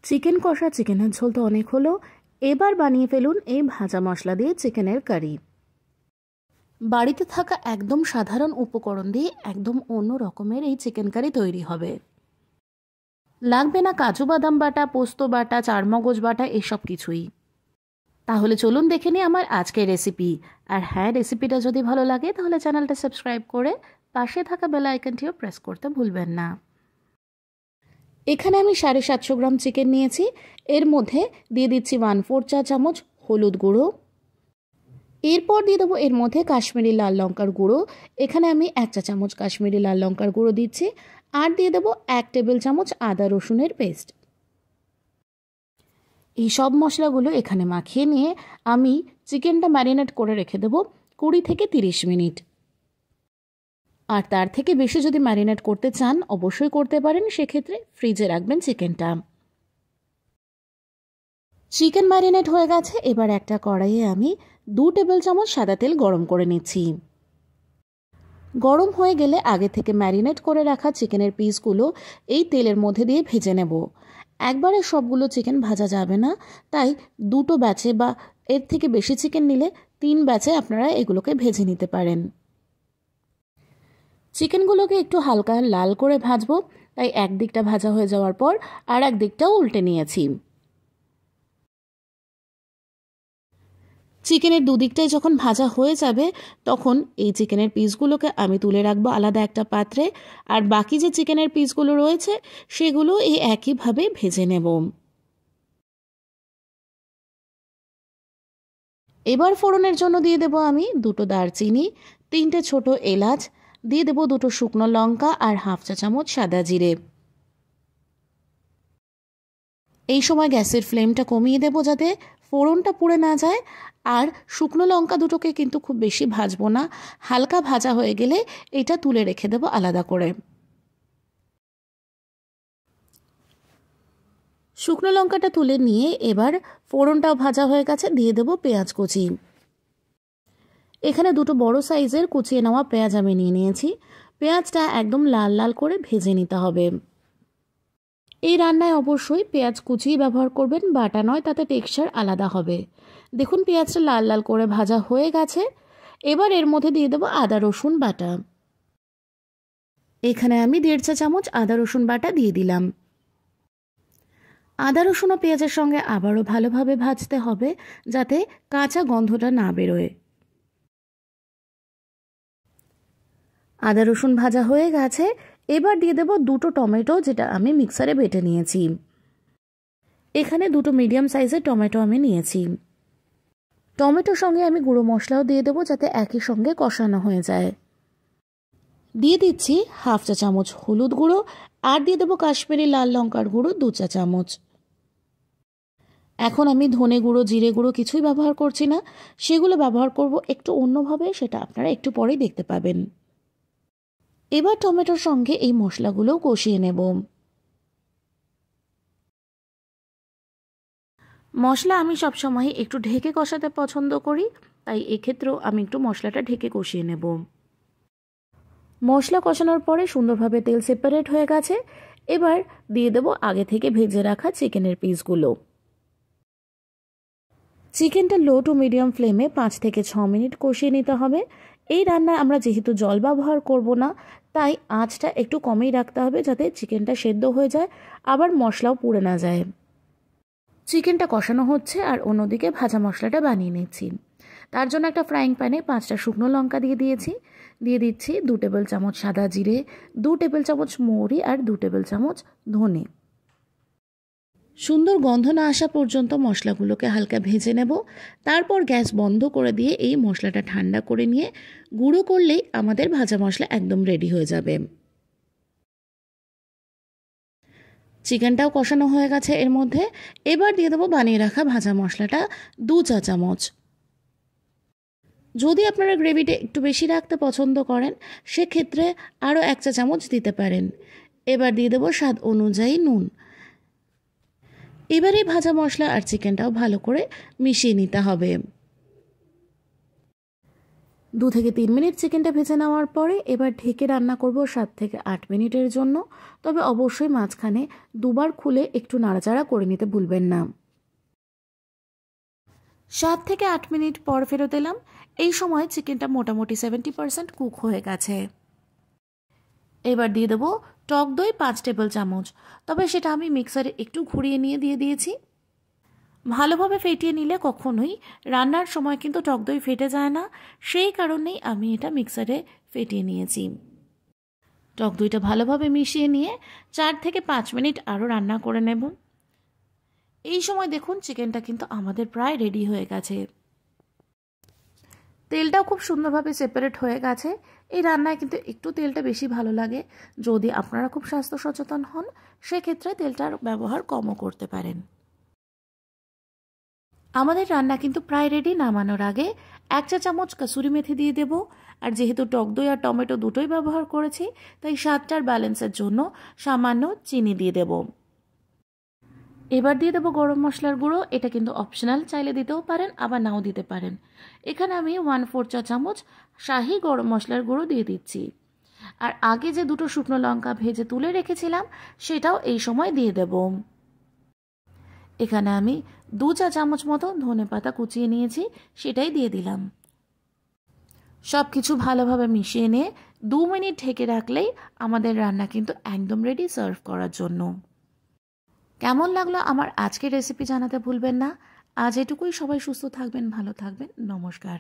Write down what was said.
Chicken কষা চিকেনের ঝোল তো অনেক হলো, এবার বানিয়ে ফেলুন এই ভাজা মশলা দিয়ে চিকেনের কারি। বাড়িতে থাকা একদম সাধারণ উপকরণ দিয়ে একদম অন্য রকমের এই চিকেন কারি তৈরি হবে। লাগবে না কাজু বাদাম বাটা, পোস্ত বাটা, চারমগজ বাটা, এসব কিছুই। তাহলে চলুন দেখে নিই আমার আজকের রেসিপি। আর হ্যাঁ, রেসিপিটা যদি ভালো লাগে তাহলে চ্যানেলটা সাবস্ক্রাইব করে পাশে থাকা বেল আইকনটিও প্রেস করতে ভুলবেন না। এখানে আমি 750 গ্রাম চিকেন নিয়েছি। এর মধ্যে দিয়ে দিচ্ছি 1/4 চা চামচ হলুদ গুঁড়ো। এরপর দিয়ে দেবো এর মধ্যে কাশ্মীরি লাল লঙ্কার গুঁড়ো। এখানে আমি 1 চা চামচ কাশ্মীরি লাল লঙ্কার গুঁড়ো দিচ্ছি। আর দিয়ে দেবো 1 টেবিল চামচ আদা রসুনের পেস্ট। এই সব মশলাগুলো এখানে মাখিয়ে নিয়ে আমি চিকেনটা ম্যারিনেট করে রেখে দেবো 20 থেকে 30 মিনিট। আর তার থেকে বেশি যদি ম্যারিনেট করতে চান অবশ্যই করতে পারেন, সেক্ষেত্রে ফ্রিজে রাখবেন চিকেনটা। চিকেন ম্যারিনেট হয়ে গেছে। এবার একটা কড়াইয়ে আমি 2 টেবিল চামচ সাদা তেল গরম করে নিচ্ছি। গরম হয়ে গেলে আগে থেকে ম্যারিনেট করে রাখা চিকেনের পিসগুলো এই তেলের মধ্যে দিয়ে ভেজে নেব। একবারে সবগুলো চিকেন ভাজা যাবে না, তাই দুটো ব্যাচে বা এর থেকে বেশি চিকেন নিলে 3 ব্যাচে আপনারা এগুলোকে ভেজে নিতে পারেন। চিকেনগুলোকে একটু হালকা লাল করে ভাজবো, তাই একদিকটা ভাজা হয়ে যাওয়ার পর আর একদিকটাও উল্টে নিয়েছি। চিকেনের দুদিকটাই যখন ভাজা হয়ে যাবে তখন এই চিকেনের পিসগুলোকে আমি তুলে রাখবো আলাদা একটা পাত্রে। আর বাকি যে চিকেনের পিসগুলো রয়েছে সেগুলো এই একইভাবে ভেজে নেব। এবার ফোড়নের জন্য দিয়ে দেব আমি 2টো দারচিনি, 3টে ছোট এলাচ, দিয়ে দেব 2টো শুকনো লঙ্কা আর 1/2 চা চামচ সাদা জিরে। এই সময় গ্যাসের ফ্লেমটা কমিয়ে দেব যাতে ফোড়নটা পুড়ে না যায়। আর শুকনো লঙ্কা দুটোকে কিন্তু খুব বেশি ভাজবো না, হালকা ভাজা হয়ে গেলে এটা তুলে রেখে দেব আলাদা করে। শুকনো লঙ্কাটা তুলে নিয়ে এবার ফোড়নটাও ভাজা হয়ে গেছে, দিয়ে দেব পেঁয়াজ কুচি। এখানে 2টো বড় সাইজের কুচিয়ে নেওয়া পেঁয়াজ আমি নিয়ে নিয়েছি। পেঁয়াজটা একদম লাল লাল করে ভেজে নিতে হবে। এই রান্নায় অবশ্যই পেঁয়াজ কুচি ব্যবহার করবেন, বাটা নয়, তাতে টেক্সচার আলাদা হবে। দেখুন পেঁয়াজটা লাল লাল করে ভাজা হয়ে গেছে। এবার এর মধ্যে দিয়ে দেবো আদা রসুন বাটা। এখানে আমি 1.5 চা চামচ আদা রসুন বাটা দিয়ে দিলাম। আদা রসুন ও পেঁয়াজের সঙ্গে আবারও ভালোভাবে ভাজতে হবে যাতে কাঁচা গন্ধটা না বেরোয়। আদা রসুন ভাজা হয়ে গেছে। এবার দিয়ে দেব 2টো টমেটো, যেটা আমি মিক্সারে বেটে নিয়েছি। এখানে 2টো মিডিয়াম সাইজের টমেটো আমি নিয়েছি। টমেটোর সঙ্গে আমি গুঁড়ো মশলাও দিয়ে দেবো যাতে একই সঙ্গে কষানো হয়ে যায়। দিয়ে দিচ্ছি 1/2 চা চামচ হলুদ গুঁড়ো আর দিয়ে দেবো কাশ্মীরি লাল লঙ্কার গুঁড়ো 2 চা চামচ। এখন আমি ধনে গুঁড়ো, জিরে গুঁড়ো কিছুই ব্যবহার করছি না, সেগুলো ব্যবহার করব একটু অন্যভাবে, সেটা আপনারা একটু পরেই দেখতে পাবেন। এবার টমেটোর সঙ্গে এই মশলাগুলো কষিয়ে নেব। মশলা আমি সবসময় একটু ঢেকে কষাতে পছন্দ করি, তাই এক্ষেত্রেও আমি একটু মশলাটা ঢেকে কষিয়ে নেব। মশলা কষানোর পরে সুন্দরভাবে তেল সেপারেট হয়ে গেছে। এবার দিয়ে দেব আগে থেকে ভেজে রাখা চিকেনের পিসগুলো। চিকেনটা লো টু মিডিয়াম ফ্লেমে 5 থেকে 6 মিনিট কষিয়ে নিতে হবে। এই রান্নায় আমরা যেহেতু জল ব্যবহার করব না, তাই আঁচটা একটু কমেই রাখতে হবে যাতে চিকেনটা সেদ্ধ হয়ে যায়, আবার মশলাও পুড়ে না যায়। চিকেনটা কষানো হচ্ছে আর অন্যদিকে ভাজা মশলাটা বানিয়ে নিচ্ছি। তার জন্য একটা ফ্রাইং প্যানে 5টা শুকনো লঙ্কা দিয়ে দিয়েছি। দিয়ে দিচ্ছি 2 টেবিল চামচ সাদা জিরে, 2 টেবিল চামচ মৌরি আর 2 টেবিল চামচ ধনে। সুন্দর গন্ধ না আসা পর্যন্ত মশলাগুলোকে হালকা ভেজে নেব। তারপর গ্যাস বন্ধ করে দিয়ে এই মশলাটা ঠান্ডা করে নিয়ে গুঁড়ো করলেই আমাদের ভাজা মশলা একদম রেডি হয়ে যাবে। চিকেনটাও কষানো হয়ে গেছে এর মধ্যে। এবার দিয়ে দেবো বানিয়ে রাখা ভাজা মশলাটা 2 চা চামচ। যদি আপনারা গ্রেভিটা একটু বেশি রাখতে পছন্দ করেন সেক্ষেত্রে আরও 1 চা চামচ দিতে পারেন। এবার দিয়ে দেবো স্বাদ অনুযায়ী নুন। এবারে ভাজা মশলা আর চিকেনটাও ভালো করে মিশিয়ে নিতে হবে। 2 থেকে 3 মিনিট চিকেনটা ভেজে নেওয়ার পরে এবার ঢেকে রান্না করব 7 থেকে 8 মিনিটের জন্য। তবে অবশ্যই মাঝখানে দুবার খুলে একটু নাড়াচাড়া করে নিতে ভুলবেন না। 7 থেকে 8 মিনিট পর ফেরত এলাম। এই সময় চিকেনটা মোটামুটি 70% কুক হয়ে গেছে। এবার দিয়ে দেবো টক দই 5 টেবিল চামচ। তবে সেটা আমি মিক্সারে একটু ঘুরিয়ে নিয়ে দিয়ে দিয়েছি। ভালোভাবে ফেটিয়ে নিলে কখনোই রান্নার সময় কিন্তু টক দই ফেটে যায় না, সেই কারণেই আমি এটা মিক্সারে ফেটিয়ে নিয়েছি। টক দইটা ভালোভাবে মিশিয়ে নিয়ে 4 থেকে 5 মিনিট আরও রান্না করে নেব। এই সময় দেখুন চিকেনটা কিন্তু আমাদের প্রায় রেডি হয়ে গেছে। তেলটাও খুব সুন্দরভাবে সেপারেট হয়ে গেছে। এই রান্নায় কিন্তু একটু তেলটা বেশি ভালো লাগে। যদি আপনারা খুব স্বাস্থ্য সচেতন হন সেক্ষেত্রে তেলটার ব্যবহার কমও করতে পারেন। আমাদের রান্না কিন্তু প্রায় রেডি। নামানোর আগে 1 চা চামচ কাসুরি মেথি দিয়ে দেব। আর যেহেতু টক দই আর টমেটো দুটোই ব্যবহার করেছি তাই স্বাদটার ব্যালেন্সের জন্য সামান্য চিনি দিয়ে দেব। এবার দিয়ে দেবো গরম মশলার গুঁড়ো। এটা কিন্তু অপশনাল, চাইলে দিতেও পারেন আবার নাও দিতে পারেন। এখানে আমি 1/4 চা চামচ শাহি গরম মশলার গুঁড়ো দিয়ে দিচ্ছি। আর আগে যে 2টো শুকনো লঙ্কা ভেজে তুলে রেখেছিলাম সেটাও এই সময় দিয়ে দেব। এখানে আমি 2 চা চামচ মতো ধনেপাতা কুচিয়ে নিয়েছি, সেটাই দিয়ে দিলাম। সব কিছু ভালোভাবে মিশিয়ে নিয়ে 2 মিনিট ঢেকে রাখলেই আমাদের রান্না কিন্তু একদম রেডি সার্ভ করার জন্য। কেমন লাগলো আমার আজকের রেসিপি জানাতে ভুলবেন না। আজ এটুকুই। সবাই সুস্থ থাকবেন, ভালো থাকবেন। নমস্কার।